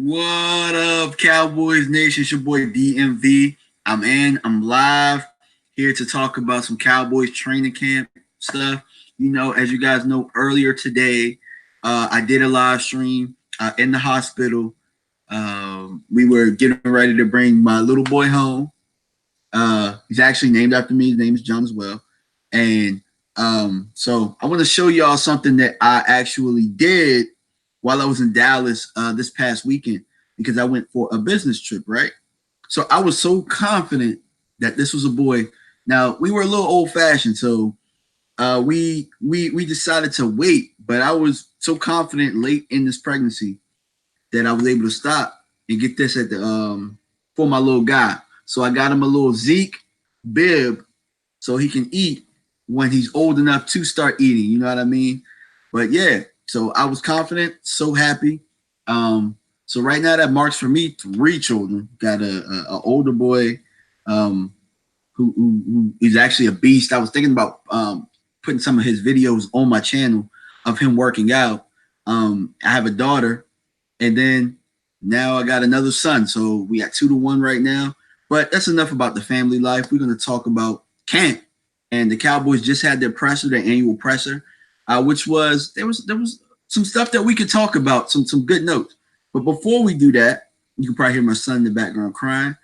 What up, Cowboys Nation? It's your boy DMV. I'm live here to talk about some Cowboys training camp stuff. You know, as you guys know, earlier today, I did a live stream in the hospital. We were getting ready to bring my little boy home. He's actually named after me. His name is John as well. And so I want to show y'all something that I actually did while I was in Dallas this past weekend, because I went for a business trip, right? So I was so confident that this was a boy. Now, we were a little old-fashioned, so we decided to wait, but I was so confident late in this pregnancy that I was able to stop and get this at the for my little guy. So I got him a little Zeke bib so he can eat when he's old enough to start eating, you know what I mean? But yeah, so I was confident, so happy. So right now that marks for me 3 children. Got a older boy who is actually a beast. I was thinking about putting some of his videos on my channel of him working out. I have a daughter, and then now I got another son. So we got 2 to 1 right now. But that's enough about the family life. We're going to talk about camp. And the Cowboys just had their presser, their annual presser, which was there was some stuff that we could talk about, some good notes. But before we do that, you can probably hear my son in the background crying.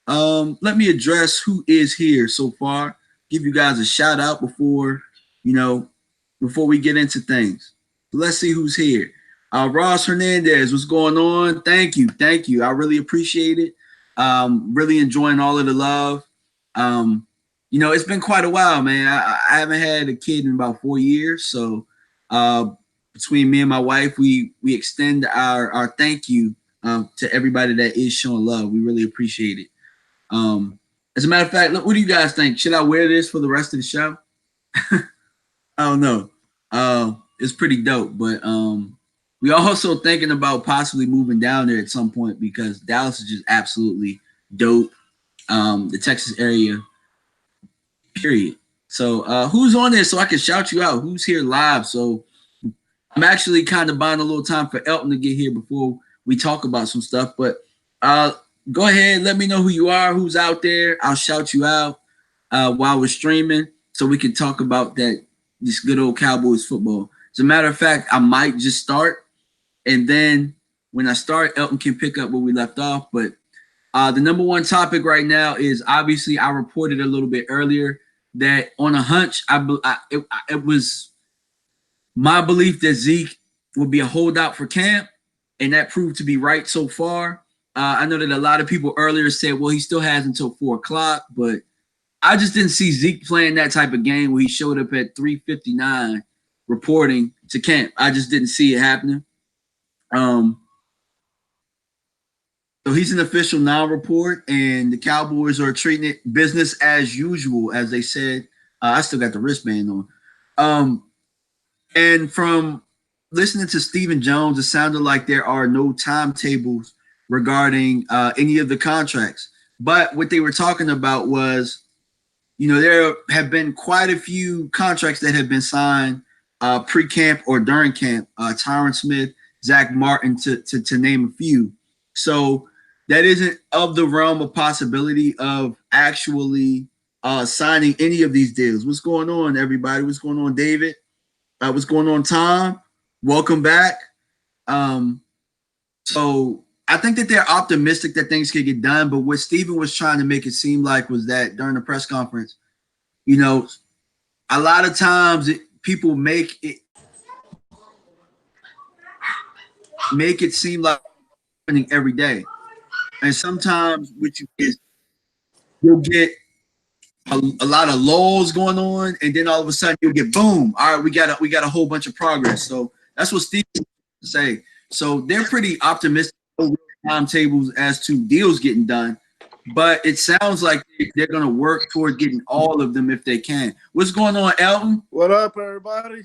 Let me address who is here so far. Give you guys a shout out before we get into things. So let's see who's here. Ross Hernandez, what's going on? Thank you. I really appreciate it. Really enjoying all of the love. It's been quite a while, man. I haven't had a kid in about 4 years. So between me and my wife, we extend our thank you to everybody that is showing love. We really appreciate it. As a matter of fact, look, what do you guys think? Should I wear this for the rest of the show? I don't know. It's pretty dope, but we also thinking about possibly moving down there at some point because Dallas is just absolutely dope. The Texas area, period. So who's on there so I can shout you out? Who's here live? So I'm actually kind of buying a little time for Elton to get here before we talk about some stuff. But go ahead, let me know who you are, who's out there. I'll shout you out while we're streaming so we can talk about this good old Cowboys football. As a matter of fact, I might just start. And then when I start, Elton can pick up where we left off. But the number one topic right now is obviously I reported a little bit earlier that on a hunch, it was my belief that Zeke would be a holdout for camp, and that proved to be right so far. I know that a lot of people earlier said, well, he still has until 4 o'clock, but I just didn't see Zeke playing that type of game where he showed up at 3:59 reporting to camp. I just didn't see it happening. So he's an official non-report, and the Cowboys are treating it business as usual, as they said. I still got the wristband on. And from listening to Stephen Jones, it sounded like there are no timetables regarding any of the contracts. But what they were talking about was, there have been quite a few contracts that have been signed pre-camp or during camp. Tyron Smith, Zach Martin, to name a few. So that isn't of the realm of possibility of actually signing any of these deals. What's going on, everybody? What's going on, David? What's going on, Tom? Welcome back. So I think that they're optimistic that things can get done, but what Stephen was trying to make it seem like was that during the press conference, a lot of times people make it seem like happening every day. And sometimes what you get, you'll get a lot of lulls going on, and then all of a sudden you'll get boom. All right, we got a whole bunch of progress. So that's what Steve say. So they're pretty optimistic over timetables as to deals getting done, but it sounds like they're going to work toward getting all of them if they can. What's going on, Elton? What up, everybody?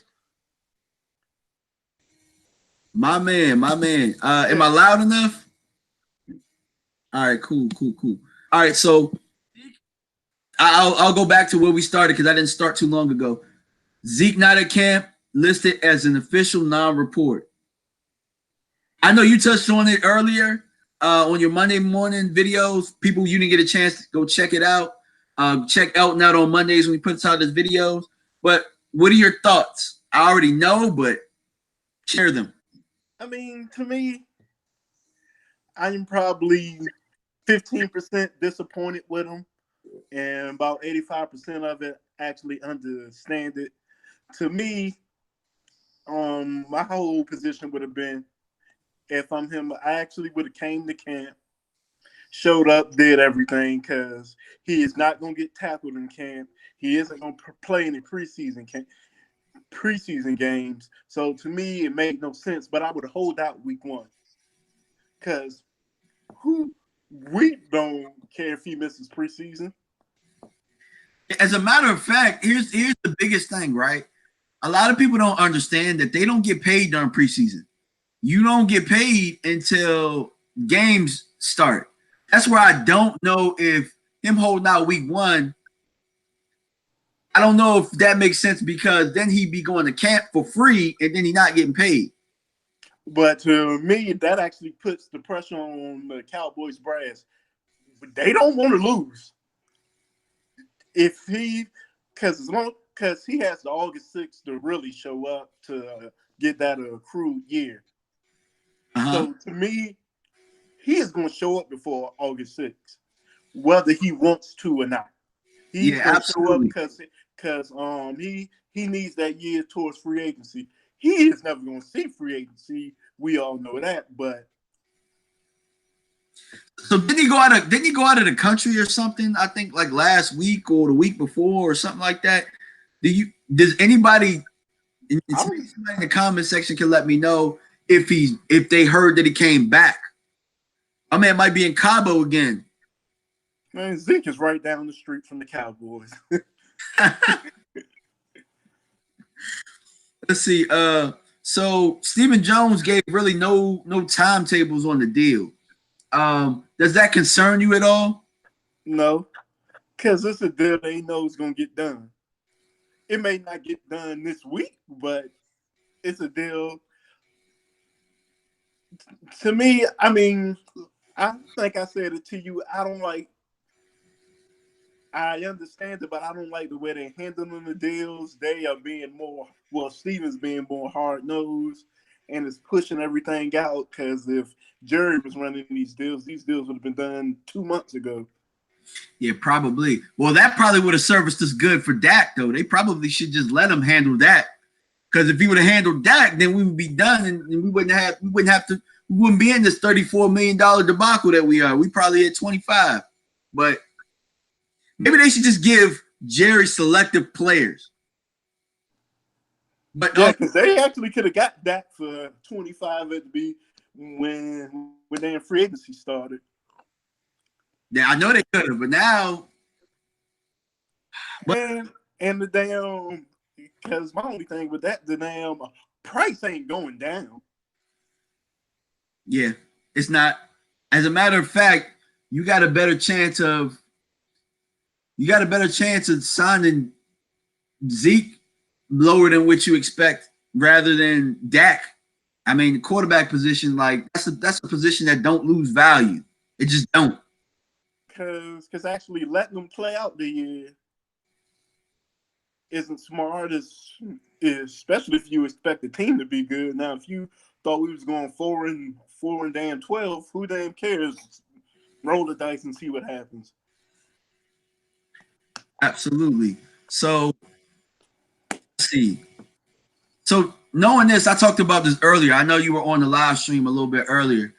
My man. Am I loud enough? All right, cool. All right, so I'll go back to where we started because I didn't start too long ago. Zeke not at camp, listed as an official non-report. I know you touched on it earlier, on your Monday morning videos. People, you didn't get a chance to go check it out. Check Elton out on Mondays when he puts out his videos. But what are your thoughts? I already know, but share them. I mean, to me, I'm probably 15% disappointed with him, and about 85% of it actually understand it. To me, my whole position would have been, if I'm him, I actually would have came to camp, showed up, did everything, because he is not going to get tackled in camp. He isn't going to play any preseason games. So to me, it made no sense. But I would hold out week 1, because who we don't care if he misses preseason. As a matter of fact, here's the biggest thing, right? A lot of people don't understand that they don't get paid during preseason. You don't get paid until games start. That's where I don't know if him holding out week 1. I don't know if that makes sense, because then he'd be going to camp for free and then he not getting paid. But to me, that actually puts the pressure on the Cowboys brass. They don't want to lose. If he, because he has the August 6th to really show up to get that accrued year. So to me, he is going to show up before August 6th, whether he wants to or not. He's going to show up because he needs that year towards free agency. He is never going to see free agency. We all know that, but so didn't he go out of the country or something? I think like last week or the week before or something like that. Does anybody in the comment section can let me know if they heard that he came back? I mean, it might be in Cabo again. Man, Zeke is right down the street from the Cowboys. Let's see. So Stephen Jones gave really no timetables on the deal. Does that concern you at all? No, because it's a deal they know is going to get done. It may not get done this week, but it's a deal. To me, I mean, I think I said it to you. I understand it, but I don't like the way they're handling the deals. They are being Steven's being more hard-nosed and is pushing everything out, because if Jerry was running these deals would have been done 2 months ago. Yeah, probably. Well, that probably would have serviced us good for Dak, though. They probably should just let him handle that. Because if he would have handled Dak, then we would be done, and we wouldn't be in this $34 million debacle that we are. We probably at 25. But maybe they should just give Jerry selective players. But yeah, because they actually could have got Dak for 25 at the when their free agency started. Yeah, I know they could have, but now. And the damn, because my only thing with that, the damn price ain't going down. Yeah, it's not. As a matter of fact, you got a better chance of signing Zeke lower than what you expect rather than Dak. I mean, the quarterback position, like that's a position that don't lose value. It just don't. Because actually letting them play out the year isn't smart, especially if you expect the team to be good. Now, if you thought we was going 4 and damn 12, who damn cares? Roll the dice and see what happens. Absolutely. So let's see. So knowing this, I talked about this earlier. I know you were on the live stream a little bit earlier.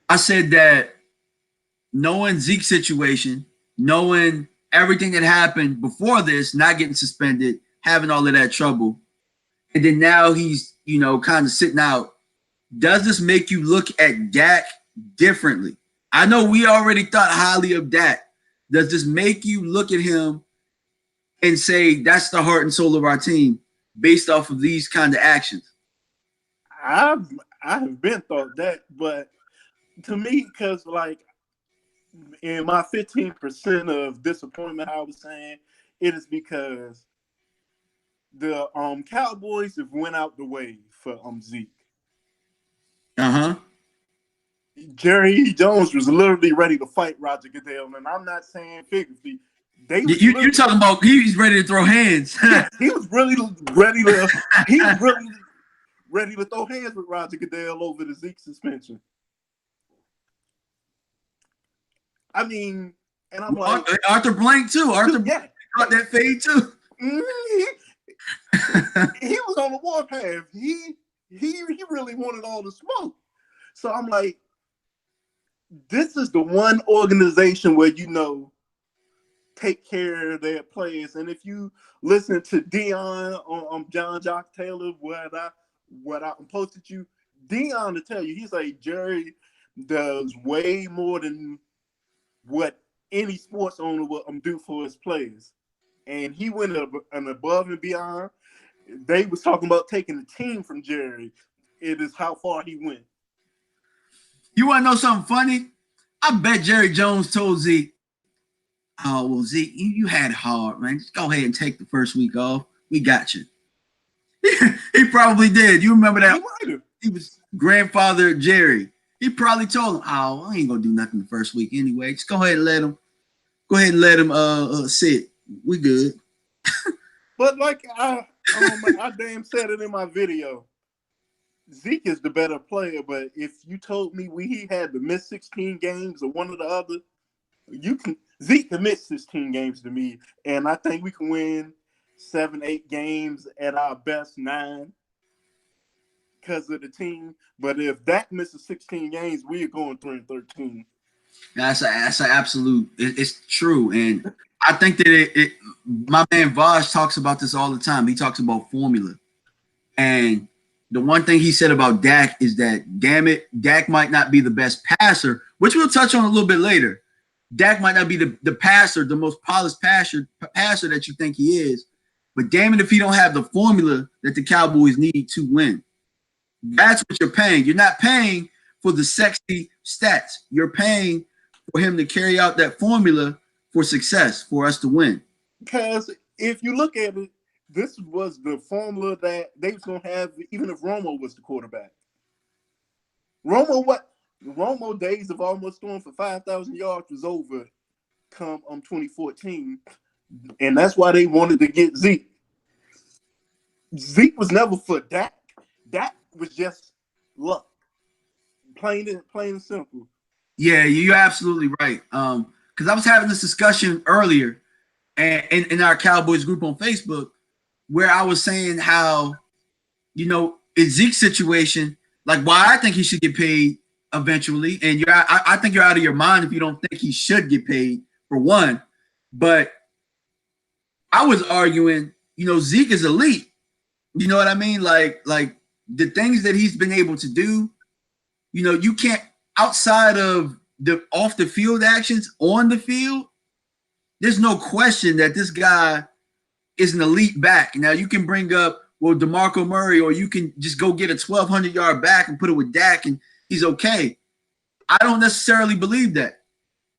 I said that knowing Zeke's situation, knowing everything that happened before this, not getting suspended, having all of that trouble, and then now he's, kind of sitting out. Does this make you look at Dak differently? I know we already thought highly of Dak. Does this make you look at him and say that's the heart and soul of our team based off of these kind of actions? I have been thought that, but to me, because like in my 15% of disappointment, I was saying it is because the Cowboys have went out the way for Zeke. Jerry Jones was literally ready to fight Roger Goodell, and I'm not saying figuratively. You're talking about he's ready to throw hands. He was really ready to. He was really ready to throw hands with Roger Goodell over the Zeke suspension. I mean, and I'm like Arthur Blank too. Arthur Blank caught that fade too. He was on the warpath. He really wanted all the smoke. So I'm like, this is the one organization where take care of their players. And if you listen to Dion on John Jock Taylor, what I posted you, Dion to tell you, he's like, Jerry does way more than what any sports owner will do for his players. And he went above and beyond. They was talking about taking the team from Jerry. It is how far he went. You want to know something funny? I bet Jerry Jones told Zeke, oh, well, Zeke, you had it hard, man. Just go ahead and take the first week off. We got you. He probably did. You remember that? He was grandfather Jerry. He probably told him, oh, I ain't going to do nothing the first week anyway. Just go ahead and let him sit. We good. But like I damn said it in my video, Zeke is the better player. But if you told me he had to miss 16 games or one or the other, Zeke can miss 16 games to me, and I think we can win 7-8 games at our best 9 because of the team. But if Dak misses 16 games, we are going 3-13. That's an absolute. It's true, and I think that my man Vaj talks about this all the time. He talks about formula, and the one thing he said about Dak is that, damn it, Dak might not be the best passer, which we'll touch on a little bit later. Dak might not be the passer, the most polished passer that you think he is, but damn it if he don't have the formula that the Cowboys need to win. That's what you're paying. You're not paying for the sexy stats. You're paying for him to carry out that formula for success, for us to win. Because if you look at it, this was the formula that they was going to have even if Romo was the quarterback. Romo days of almost throwing for 5,000 yards was over come 2014, and that's why they wanted to get Zeke. Zeke was never for Dak. Dak was just luck. Plain and simple. Yeah, you're absolutely right. Because I was having this discussion earlier and in our Cowboys group on Facebook where I was saying how, in Zeke's situation, like why I think he should get paid eventually. And I think you're out of your mind if you don't think he should get paid, for one. But I was arguing, Zeke is elite. You know what I mean? Like the things that he's been able to do, you can't, outside of the off the field actions on the field, there's no question that this guy is an elite back. Now you can bring up, well, DeMarco Murray, or you can just go get a 1,200-yard back and put it with Dak and he's okay. I don't necessarily believe that.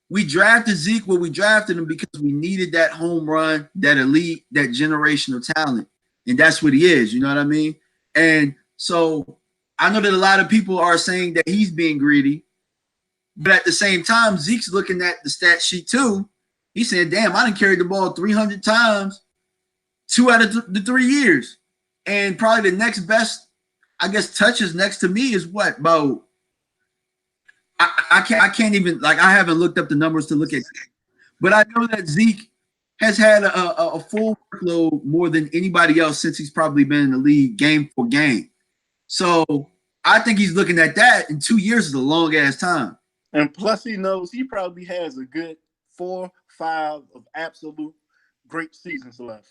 We drafted Zeke where we drafted him because we needed that home run, that elite, that generational talent. And that's what he is, you know what I mean? And so I know that a lot of people are saying that he's being greedy, but at the same time, Zeke's looking at the stat sheet too. He said, damn, I done carried the ball 300 times 2 out of the 3 years. And probably the next best, I guess, touches next to me is what? About I can't even, like, I haven't looked up the numbers to look at, but I know that Zeke has had a full workload more than anybody else since he's probably been in the league game for game. So I think he's looking at that, and 2 years is a long ass time. And plus he knows he probably has a good 4-5 of absolute great seasons left.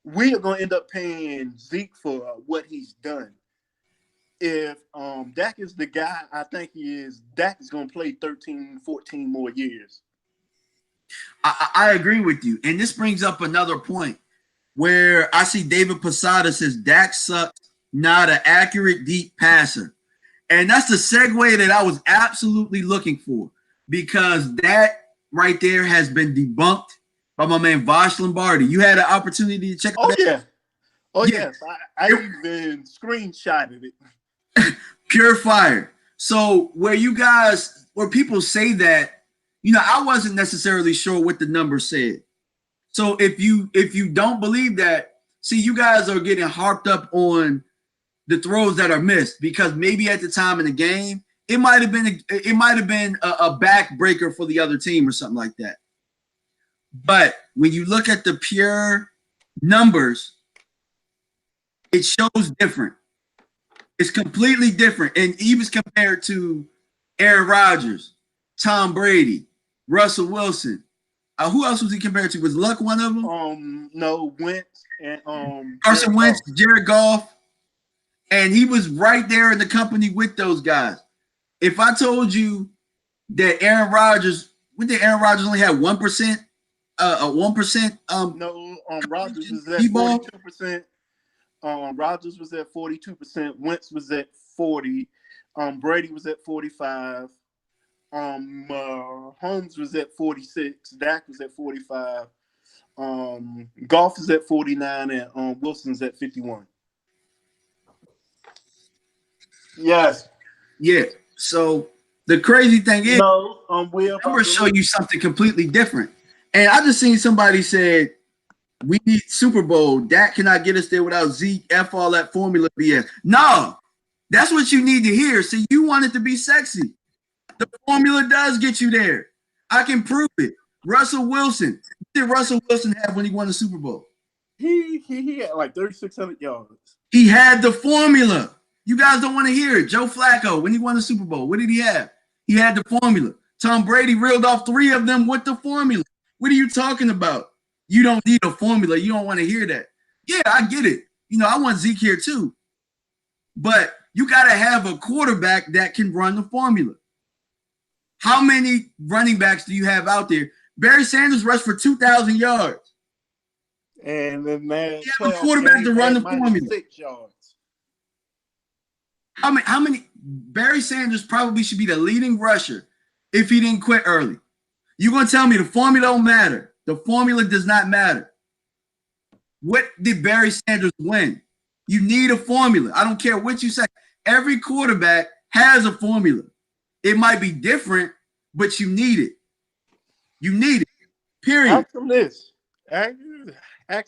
We are going to end up paying Zeke for what he's done. If Dak is the guy I think he is, Dak is going to play 13, 14 more years. I agree with you. And this brings up another point where I see David Posada says Dak sucks, not an accurate deep passer. And that's the segue that I was absolutely looking for, because that right there has been debunked by my man Vosh Lombardi. You had an opportunity to check out. Yeah. Yes. I even screenshotted it. Pure fire. So where people say that, I wasn't necessarily sure what the number said. So if you don't believe that, see, you guys are getting harped up on the throws that are missed because maybe at the time in the game it might have been a backbreaker for the other team or something like that. But when you look at the pure numbers, it shows different. It's completely different, and even compared to Aaron Rodgers, Tom Brady, Russell Wilson. Who else was he compared to? Was Luck one of them? No, Wentz and Carson Wentz, Jared Goff, and he was right there in the company with those guys. If I told you that Aaron Rodgers, Aaron Rodgers only had 1%? 1%. No, Rodgers was at 42%. Rodgers was at 42%. Wentz was at 40%. Brady was at 45%. Holmes was at 46%. Dak was at 45%. Goff is at 49%, and Wilson's at 51%. Yes. Yeah. So the crazy thing is, I'm going to show you something completely different. And I just seen somebody said, we need Super Bowl. Dak cannot get us there without Zeke. F all that formula BS. No, that's what you need to hear. See, you want it to be sexy. The formula does get you there. I can prove it. Russell Wilson. What did Russell Wilson have when he won the Super Bowl? He had like 3,600 yards. He had the formula. You guys don't want to hear it. Joe Flacco, when he won the Super Bowl, what did he have? He had the formula. Tom Brady reeled off 3 of them with the formula. What are you talking about? You don't need a formula. You don't want to hear that. Yeah, I get it. I want Zeke here too. But you got to have a quarterback that can run the formula. How many running backs do you have out there? Barry Sanders rushed for 2,000 yards. And then man, you have a quarterback to run the formula. 6 yards. How many? Barry Sanders probably should be the leading rusher if he didn't quit early. You're going to tell me the formula don't matter. The formula does not matter. What did Barry Sanders win? You need a formula. I don't care what you say. Every quarterback has a formula. It might be different, but you need it. You need it. Period. Ask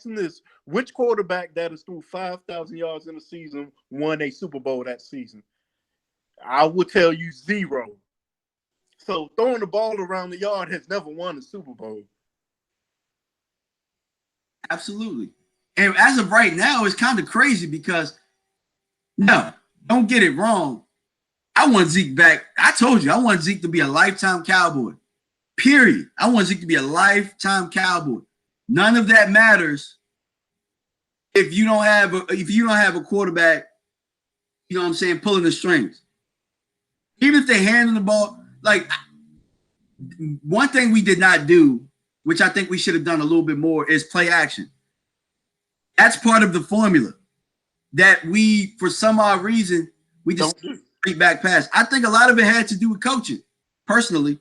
him this. Which quarterback that is through 5,000 yards in a season won a Super Bowl that season? I will tell you 0. So throwing the ball around the yard has never won a Super Bowl. Absolutely. And as of right now, it's kind of crazy because, no, don't get it wrong. I want Zeke back. I told you, I want Zeke to be a lifetime Cowboy. Period. I want Zeke to be a lifetime Cowboy. None of that matters if you don't have a quarterback, you know what I'm saying, pulling the strings. Even if they handle the ball, like one thing we did not do, which I think we should have done a little bit more, is play action. That's part of the formula that we, for some odd reason, we just straight back pass. I think a lot of it had to do with coaching, personally.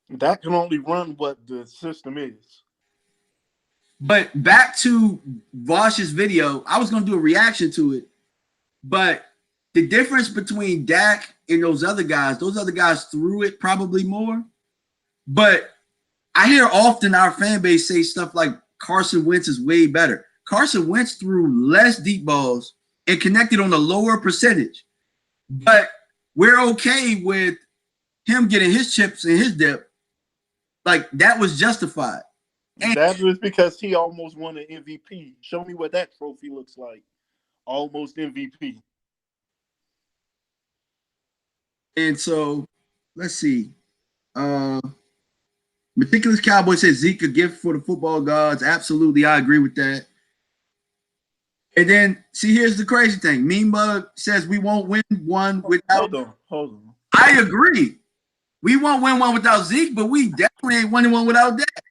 That can only run what the system is. But back to Vosh's video, I was going to do a reaction to it, but the difference between Dak and those other guys threw it probably more. But I hear often our fan base say stuff like Carson Wentz is way better. Carson Wentz threw less deep balls and connected on a lower percentage. But we're okay with him getting his chips and his dip. Like, that was justified. And that was because he almost won an MVP. Show me what that trophy looks like. Almost MVP. And so, let's see. Meticulous Cowboy says Zeke a gift for the football gods. Absolutely, I agree with that. And then, see, here's the crazy thing. Mean Bug says we won't win one without. Hold on. I agree. We won't win one without Zeke, but we definitely ain't winning one without that.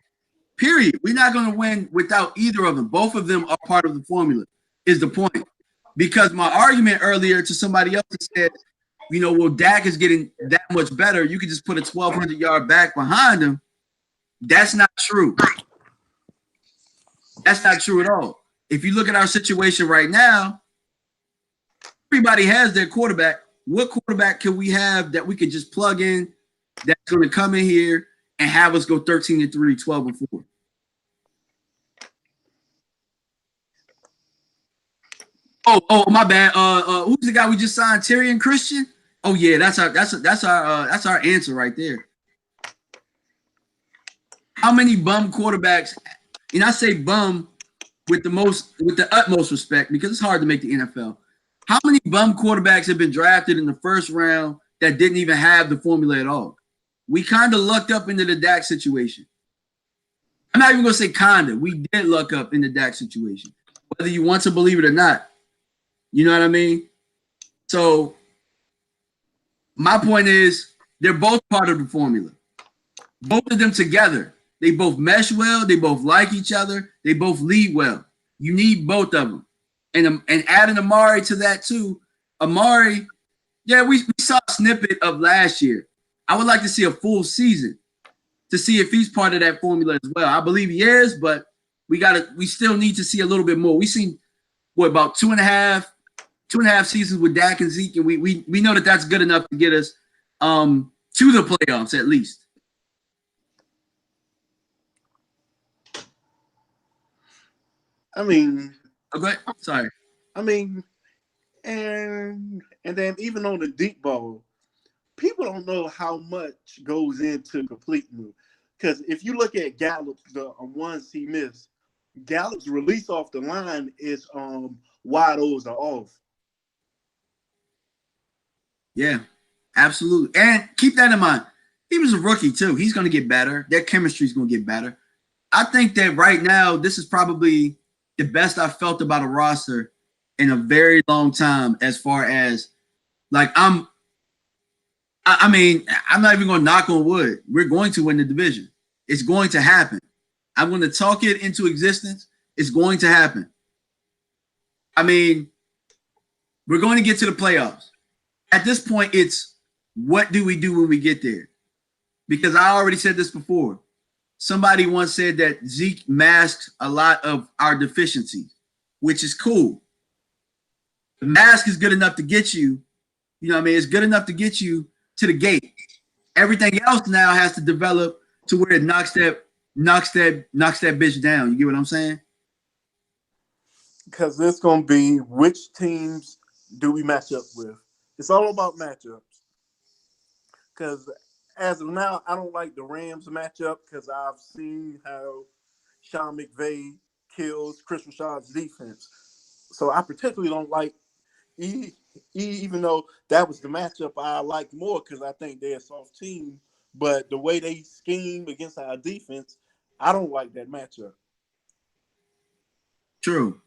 Period. We're not going to win without either of them. Both of them are part of the formula, is the point. Because my argument earlier to somebody else said, well, Dak is getting that much better. You could just put a 1,200-yard back behind him. That's not true. That's not true at all. If you look at our situation right now, everybody has their quarterback. What quarterback can we have that we could just plug in that's going to come in here and have us go 13-3, 12-4? Oh, my bad. Who's the guy we just signed? Terry and Christian? Oh yeah, that's our answer right there. How many bum quarterbacks? And I say bum with the utmost respect because it's hard to make the NFL. How many bum quarterbacks have been drafted in the first round that didn't even have the formula at all? We kind of lucked up into the Dak situation. I'm not even going to say kind of. We did luck up in the Dak situation, whether you want to believe it or not. You know what I mean? So my point is they're both part of the formula. Both of them together. They both mesh well. They both like each other. They both lead well. You need both of them. And adding Amari to that too. Amari, yeah, we saw a snippet of last year. I would like to see a full season to see if he's part of that formula as well. I believe he is, but we still need to see a little bit more. We've seen about two and a half seasons with Dak and Zeke, and we know that that's good enough to get us to the playoffs at least. I mean, okay, sorry. I mean, and then even on the deep ball, people don't know how much goes into completing them. Because if you look at Gallup, the ones he missed, Gallup's release off the line is wide O's are off. Yeah, absolutely. And keep that in mind. He was a rookie too. He's going to get better. Their chemistry is going to get better. I think that right now, this is probably the best I've felt about a roster in a very long time as far as, like, I mean, I'm not even going to knock on wood. We're going to win the division. It's going to happen. I'm going to talk it into existence. It's going to happen. I mean, we're going to get to the playoffs. At this point, it's what do we do when we get there? Because I already said this before. Somebody once said that Zeke masks a lot of our deficiencies, which is cool. The mask is good enough to get you, you know what I mean? It's good enough to get you to the gate. Everything else now has to develop to where it knocks that bitch down. You get what I'm saying? Because it's going to be which teams do we match up with. It's all about matchups. Because as of now, I don't like the Rams matchup because I've seen how Sean McVay kills Chris Rashad's defense. So I particularly don't like even though that was the matchup I liked more because I think they're a soft team. But the way they scheme against our defense, I don't like that matchup. True.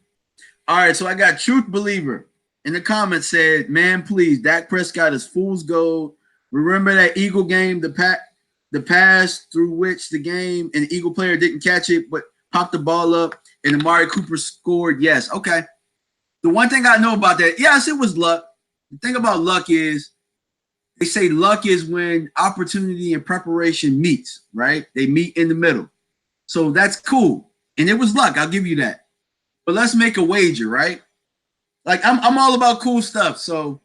All right, so I got Truth Believer in the comments said, man, please, Dak Prescott is fool's gold. Remember that Eagle game, the pass through which the game and the Eagle player didn't catch it but popped the ball up and Amari Cooper scored? Yes. Okay. The one thing I know about that, yes, it was luck. The thing about luck is they say luck is when opportunity and preparation meets, right? They meet in the middle. So that's cool. And it was luck. I'll give you that. But let's make a wager, right? Like I'm all about cool stuff. So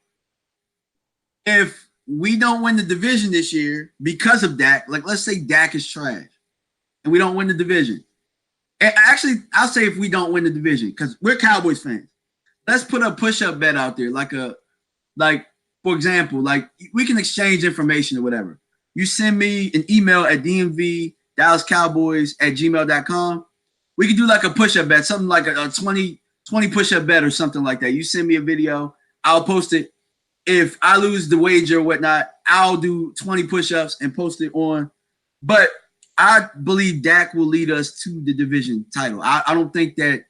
if we don't win the division this year because of Dak, like let's say Dak is trash and we don't win the division. And actually, I'll say if we don't win the division, because we're Cowboys fans. Let's put a push-up bet out there, for example, like we can exchange information or whatever. You send me an email at DMV DallasCowboys@gmail.com. We can do like a push-up bet, something like a 20 push-up bet or something like that. You send me a video, I'll post it. If I lose the wager or whatnot, I'll do 20 push-ups and post it on. But I believe Dak will lead us to the division title. I don't think that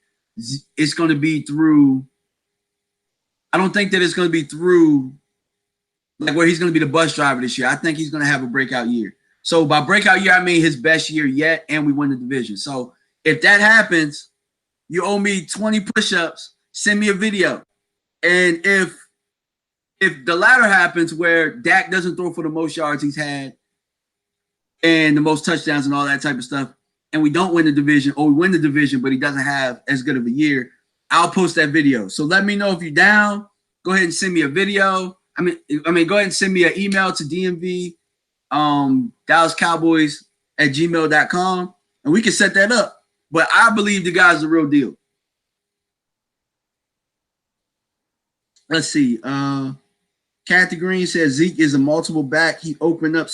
it's going to be through. I don't think that it's going to be through like where he's going to be the bus driver this year. I think he's going to have a breakout year. So by breakout year, I mean his best year yet, and we win the division. So if that happens, you owe me 20 push-ups. Send me a video. And if the latter happens where Dak doesn't throw for the most yards he's had and the most touchdowns and all that type of stuff, and we don't win the division, or we win the division, but he doesn't have as good of a year, I'll post that video. So let me know if you're down. go ahead and send me a video. I mean, go ahead and send me an email to DMV Dallas Cowboys at gmail.com, and we can set that up. But I believe the guy's the real deal. Let's see. Kathy Green says Zeke is a multiple back. He opened up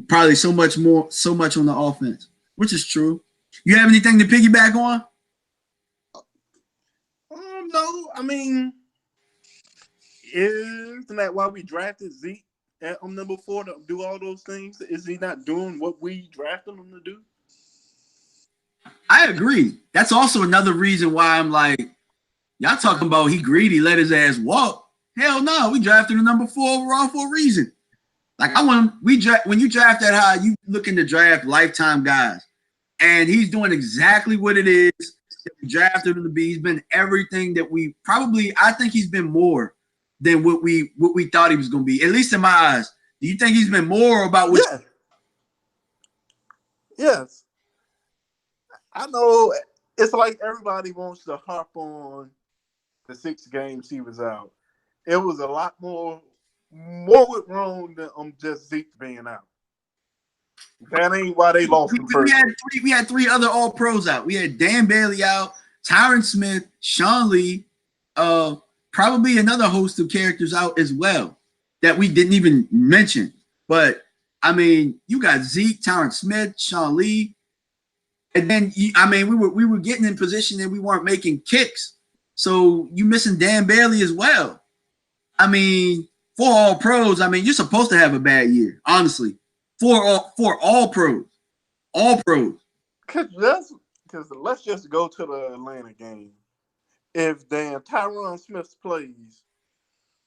probably so much on the offense, which is true. You have anything to piggyback on? No, I mean, isn't that why we drafted Zeke at number 4 to do all those things? Is he not doing what we drafted him to do? I agree. That's also another reason why I'm like, y'all talking about he greedy, let his ass walk. Hell no, we drafted him number 4 overall for a reason. Like when you draft that high, you looking to draft lifetime guys, and he's doing exactly what it is that we drafted him to be. He's been everything that we I think he's been more than what we thought he was going to be. At least in my eyes. Do you think he's been more about what? Yeah. Yes. I know it's like everybody wants to harp on the 6 games he was out. It was a lot more went wrong than just Zeke being out. That ain't why they lost him first. We had 3 other All-Pros out. We had Dan Bailey out, Tyron Smith, Sean Lee, probably another host of characters out as well that we didn't even mention. But, I mean, you got Zeke, Tyron Smith, Sean Lee. And then, we were getting in position and we weren't making kicks. So you missing Dan Bailey as well. I mean, 4 All-Pros, you're supposed to have a bad year, honestly. 4 All-Pros. All pros. Because let's just go to the Atlanta game. If Tyron Smith plays,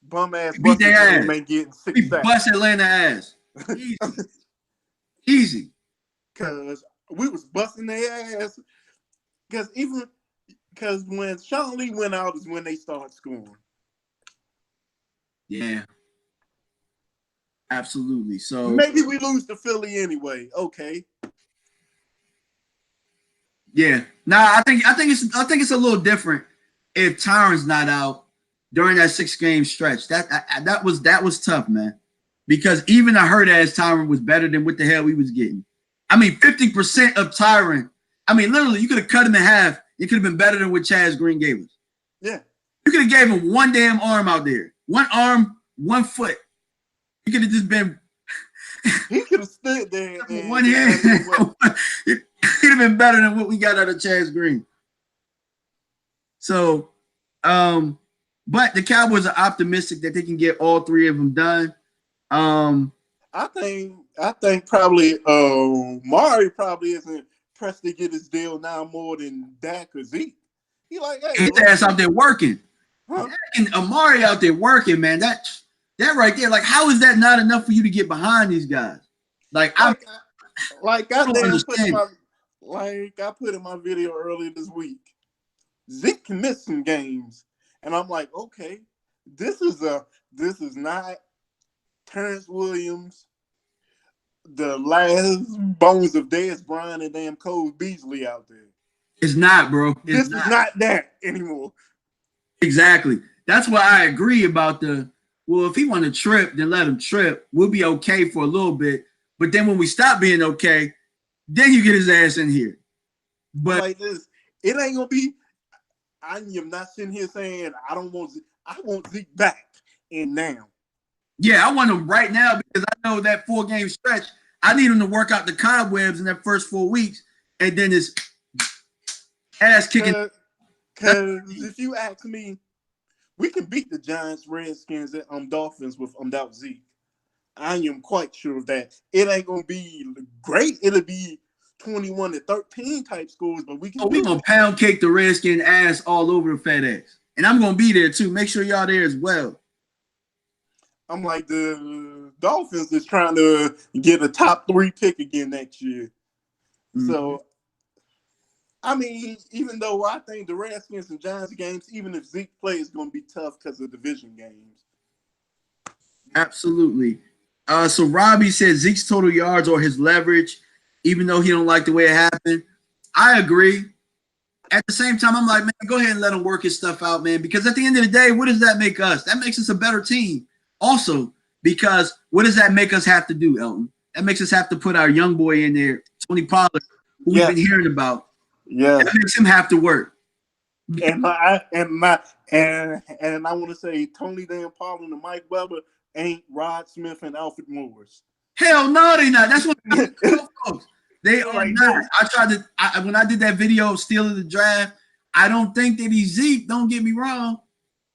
bum ass beat their ass. Man getting 6 we sacks. Bust Atlanta ass. Easy. Easy. Because we was busting their ass. Because when Sean Lee went out is when they started scoring. Yeah. Absolutely. So maybe we lose to Philly anyway. Okay. Yeah. I think it's a little different if Tyron's not out during that 6-game stretch. That was tough, man. Because even a hurt ass Tyron was better than what the hell we was getting. 50% of Tyron. Literally, you could have cut him in half. It could have been better than what Chaz Green gave us. Yeah. You could have gave him one damn arm out there. One arm, one foot. He could have just been. He could have stood there. One hand. It could have been better than what we got out of Chaz Green. So, but the Cowboys are optimistic that they can get all 3 of them done. I think probably Mari probably isn't pressed to get his deal now more than Dak or Zeke. He like, hey, his ass out there working. Huh? And Amari out there working, man. That right there, like, how is that not enough for you to get behind these guys? I put in my video earlier this week. Zeke can miss some games, and I'm like, okay, this is not Terrence Williams, the last bones of Dez Bryant and damn Cole Beasley out there. It's not, bro. This is not that anymore. Exactly. That's why I agree about if he want to trip, then let him trip. We'll be okay for a little bit. But then when we stop being okay, then you get his ass in here. But like this, it ain't gonna be. I am not sitting here saying I want Zeke back and now. Yeah, I want him right now because I know that 4-game stretch, I need him to work out the cobwebs in that first 4 weeks, and then it's ass kicking. Because if you ask me, we can beat the Giants, Redskins, and Dolphins without Zeke. I am quite sure of that. It ain't gonna be great. It'll be 21-13 type scores, but we can. We're gonna pound cake the Redskin ass all over the FedEx, and I'm gonna be there too. Make sure y'all there as well. I'm like the Dolphins is trying to get a top 3 pick again next year. Mm-hmm. So, even though I think the Redskins and Giants games, even if Zeke plays, is going to be tough because of division games. Absolutely. So Robbie says Zeke's total yards or his leverage, even though he don't like the way it happened. I agree. at the same time, I'm like, man, go ahead and let him work his stuff out, man. Because at the end of the day, what does that make us? That makes us a better team. Also, because what does that make us have to do, Elton? That makes us have to put our young boy in there, Tony Pollard, who we've been hearing about. Yes. That makes him have to work. And I want to say Tony Dan Pollard and Mike Weber ain't Rod Smith and Alfred Morris. Hell no, they not. That's what folks. They are Like not. When I did that video stealing the draft, I don't think that he's Zeke. Don't get me wrong,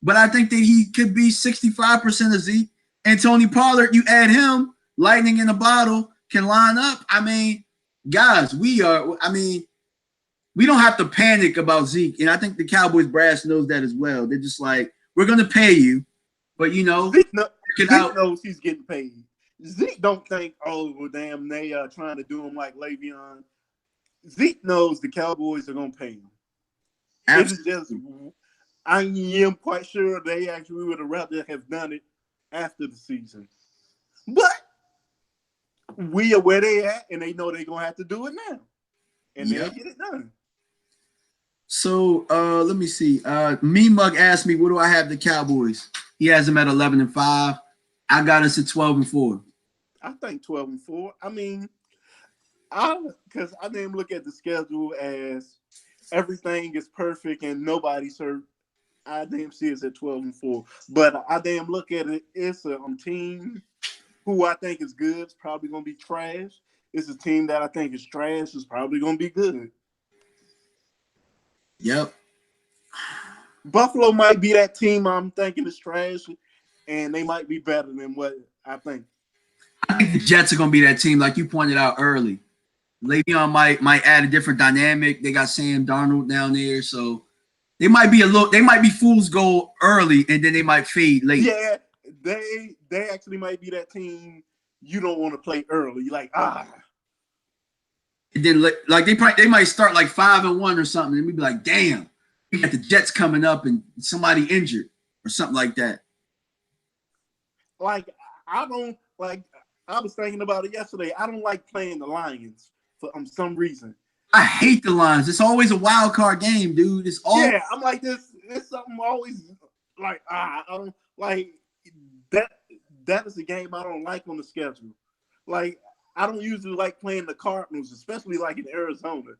but I think that he could be 65% of Zeke. And Tony Pollard, you add him, lightning in a bottle, can line up. I mean, guys, we don't have to panic about Zeke. And I think the Cowboys brass knows that as well. They're just like, we're going to pay you, but Zeke knows he's getting paid. Zeke don't think, oh, well, damn, they are trying to do him like Le'Veon. Zeke knows the Cowboys are going to pay him. Absolutely. It's just, I am quite sure they actually would have rather have done it after the season. But we are where they at, and they know they're going to have to do it now. And they'll get it done. So let me see. Me Mug asked me, what do I have the Cowboys? He has them at 11-5. I got us at 12-4. I think 12-4. I mean, because I didn't look at the schedule as everything is perfect and nobody's hurt. I damn see it's at 12-4. But I damn look at it, it's a team who I think is good. It's probably going to be trash. It's a team that I think is trash. It's probably going to be good. Yep. Buffalo might be that team I'm thinking is trash, and they might be better than what I think. I think the Jets are going to be that team, like you pointed out early. Le'Veon might add a different dynamic. They got Sam Darnold down there, so they might be fool's gold early, and then they might fade late. Yeah, they actually might be that team you don't want to play early. Like And then like they might start like 5-1 or something, and we'd be like, damn, we got the Jets coming up and somebody injured or something like that. Like I was thinking about it yesterday. I don't like playing the Lions for some reason. I hate the Lions. It's always a wild card game, dude. It's all I'm like this. It's something always like I don't like that. That is a game I don't like on the schedule. Like I don't usually like playing the Cardinals, especially like in Arizona.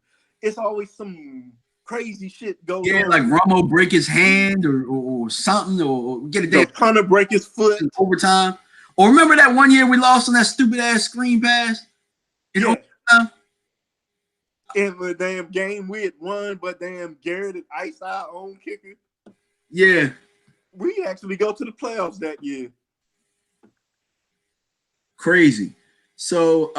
It's always some crazy shit going on. Yeah, like Romo break his hand or something, or get a damn punter break his foot in overtime. Or remember that one year we lost on that stupid ass screen pass in overtime? In the damn game we had won, but damn Garrett had iced our own kicker. Yeah. We actually go to the playoffs that year. Crazy. So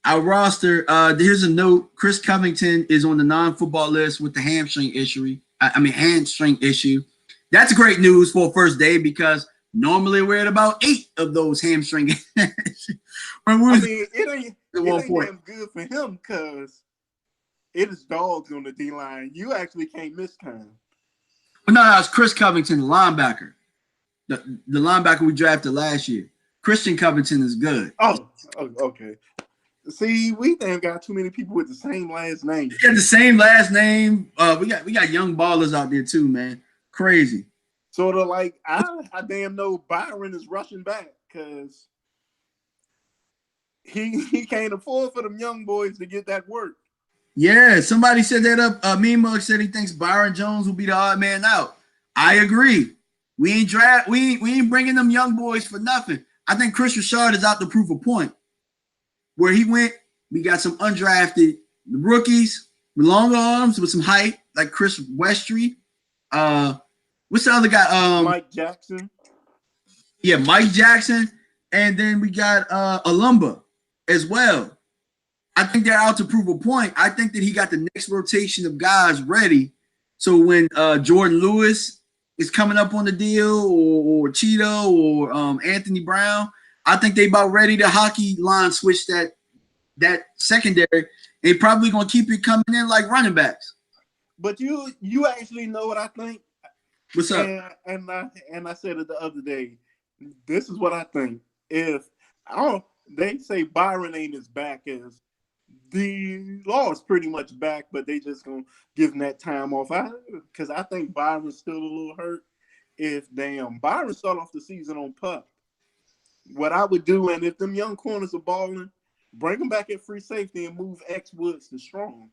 our roster, here's a note. Chris Covington is on the non-football list with the hamstring issue. Hamstring issue. That's great news for a first day because normally we're at about 8 of those hamstring issues. It ain't damn good for him because it is dogs on the D-line. You actually can't miss time. Well, no, it's Chris Covington, the linebacker. The linebacker we drafted last year. Christian Covington is good. Oh, okay. See, we damn got too many people with the same last name. We got the same last name. We got young ballers out there too, man. Crazy. Sort of like I damn know Byron is rushing back because he can't afford for them young boys to get that work. Yeah, somebody said that up. Mug said he thinks Byron Jones will be the odd man out. I agree. We ain't bringing them young boys for nothing. I think Chris Richard is out to prove a point. Where he went, we got some undrafted rookies with long arms with some height, like Chris Westry. What's the other guy? Mike Jackson. Yeah, Mike Jackson. And then we got Alumba as well. I think they're out to prove a point. I think that he got the next rotation of guys ready. So when Jordan Lewis is coming up on the deal or Cheeto or Anthony Brown, I think they about ready to hockey line switch that secondary. They probably going to keep it coming in like running backs. But you actually know what I think? What's up? And I said it the other day. This is what I think. If they say Byron ain't as back as the law is pretty much back, but they just gonna give him that time off. Because I think Byron's still a little hurt. If Byron start off the season on pup, what I would do, and if them young corners are balling, bring them back at free safety and move X Woods to strong.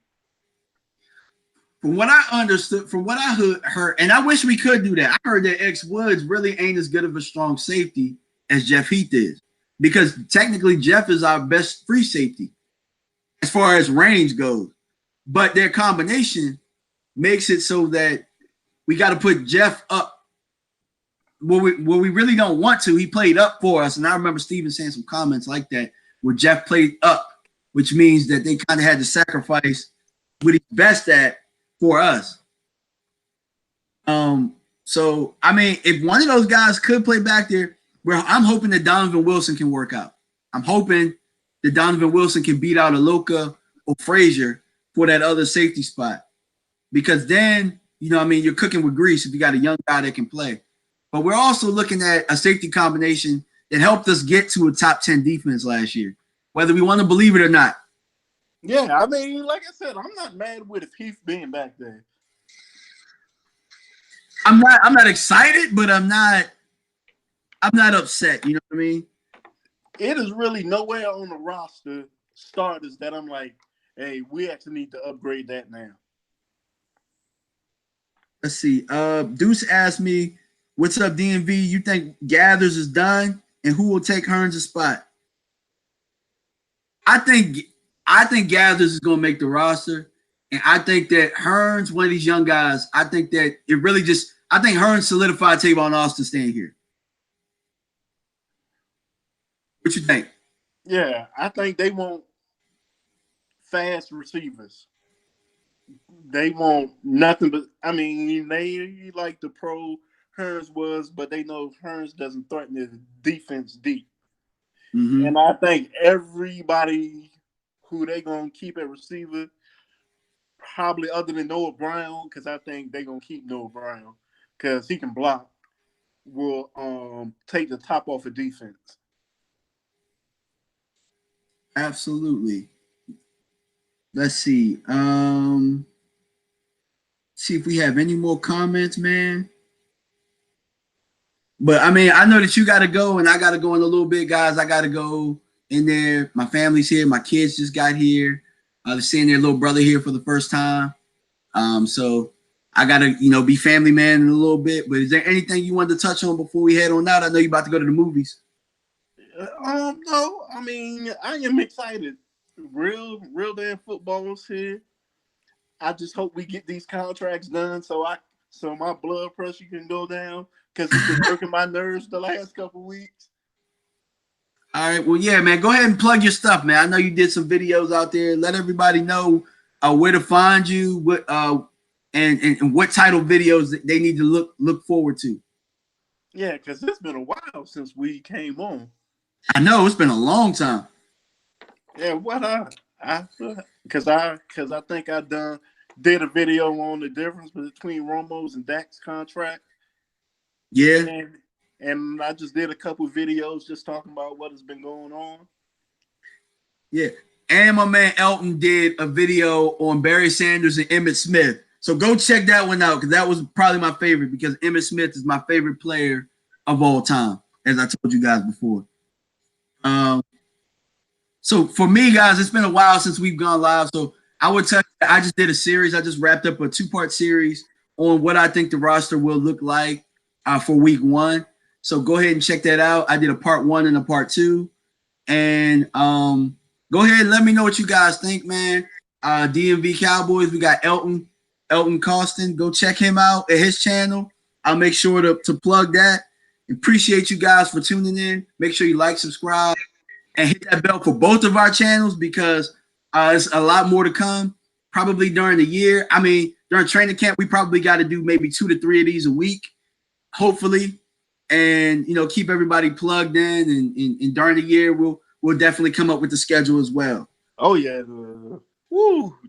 From what I understood, from what I heard, and I wish we could do that. I heard that X Woods really ain't as good of a strong safety as Jeff Heath is, because technically Jeff is our best free safety as far as range goes. But their combination makes it so that we got to put Jeff up where we really don't want to. He played up for us, and I remember Steven saying some comments like that where Jeff played up, which means that they kind of had to sacrifice what he's best at for us. So I mean, if one of those guys could play back there, well, I'm hoping that Donovan Wilson can work out. I'm hoping that Donovan Wilson can beat out Aloka or Frazier for that other safety spot, because then, you know what I mean, you're cooking with grease if you got a young guy that can play. But we're also looking at a safety combination that helped us get to a top 10 defense last year, whether we want to believe it or not. Yeah, I mean, like I said, I'm not mad with Heath being back there. I'm not excited, but I'm not upset. You know what I mean? It is really nowhere on the roster starters that I'm like, hey, we actually need to upgrade that now. Let's see. Deuce asked me, "What's up, DMV? You think Gathers is done, and who will take Hearns' spot?" I think Gathers is gonna make the roster, and I think that Hearns, one of these young guys, I think that it really just, I think Hearns solidified Tavon Austin staying here. What you think? Yeah, I think they want fast receivers. They want nothing but, I mean, they like the pro Hearns was, but they know Hearns doesn't threaten the defense deep. Mm-hmm. And I think everybody who they going to keep at receiver, probably other than Noah Brown, because I think they're going to keep Noah Brown because he can block, will take the top off of defense. Absolutely. Let's see. See if we have any more comments, man. But I mean, I know that you got to go, and I got to go in a little bit, guys. I got to go in there. My family's here. My kids just got here. They're seeing their little brother here for the first time. So I got to, you know, be family man in a little bit. But is there anything you wanted to touch on before we head on out? I know you're about to go to the movies. No, I mean, I am excited. Real damn football's here. I just hope we get these contracts done so my blood pressure can go down, because it's been working my nerves the last couple weeks. All right, well, yeah, man, go ahead and plug your stuff, man. I know you did some videos out there. Let everybody know where to find you, what and what title videos that they need to look forward to. Yeah, because it's been a while since we came on. I know it's been a long time. Yeah, what because I think I did a video on the difference between Romo's and Dak's contract. Yeah, and I just did a couple videos just talking about what has been going on. Yeah, and my man Elton did a video on Barry Sanders and Emmitt Smith. So go check that one out, because that was probably my favorite, because Emmitt Smith is my favorite player of all time, as I told you guys before. So for me, guys, it's been a while since we've gone live. So I would tell you, I just did a series. I just wrapped up a 2-part series on what I think the roster will look like for week 1. So go ahead and check that out. I did a part 1 and a part 2. And go ahead and let me know what you guys think, man. DMV Cowboys, we got Elton Costin. Go check him out at his channel. I'll make sure to plug that. Appreciate you guys for tuning in. Make sure you like, subscribe, and hit that bell for both of our channels, because there's a lot more to come probably during the year. I mean, during training camp, we probably got to do maybe 2 to 3 of these a week, hopefully, and, you know, keep everybody plugged in. And during the year, we'll definitely come up with the schedule as well. Oh yeah,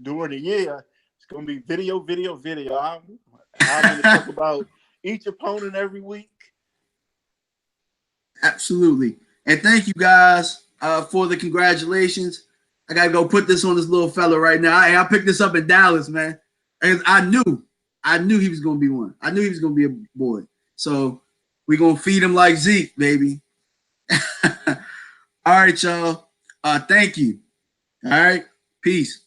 during the year, it's gonna be video. I'm gonna talk about each opponent every week. Absolutely. And thank you guys for the congratulations. I gotta go put this on this little fella right now. I picked this up in Dallas, man. And I knew he was gonna be one. I knew he was gonna be a boy. So we gonna feed him like Zeke, baby. All right, y'all. Thank you. All right. Peace.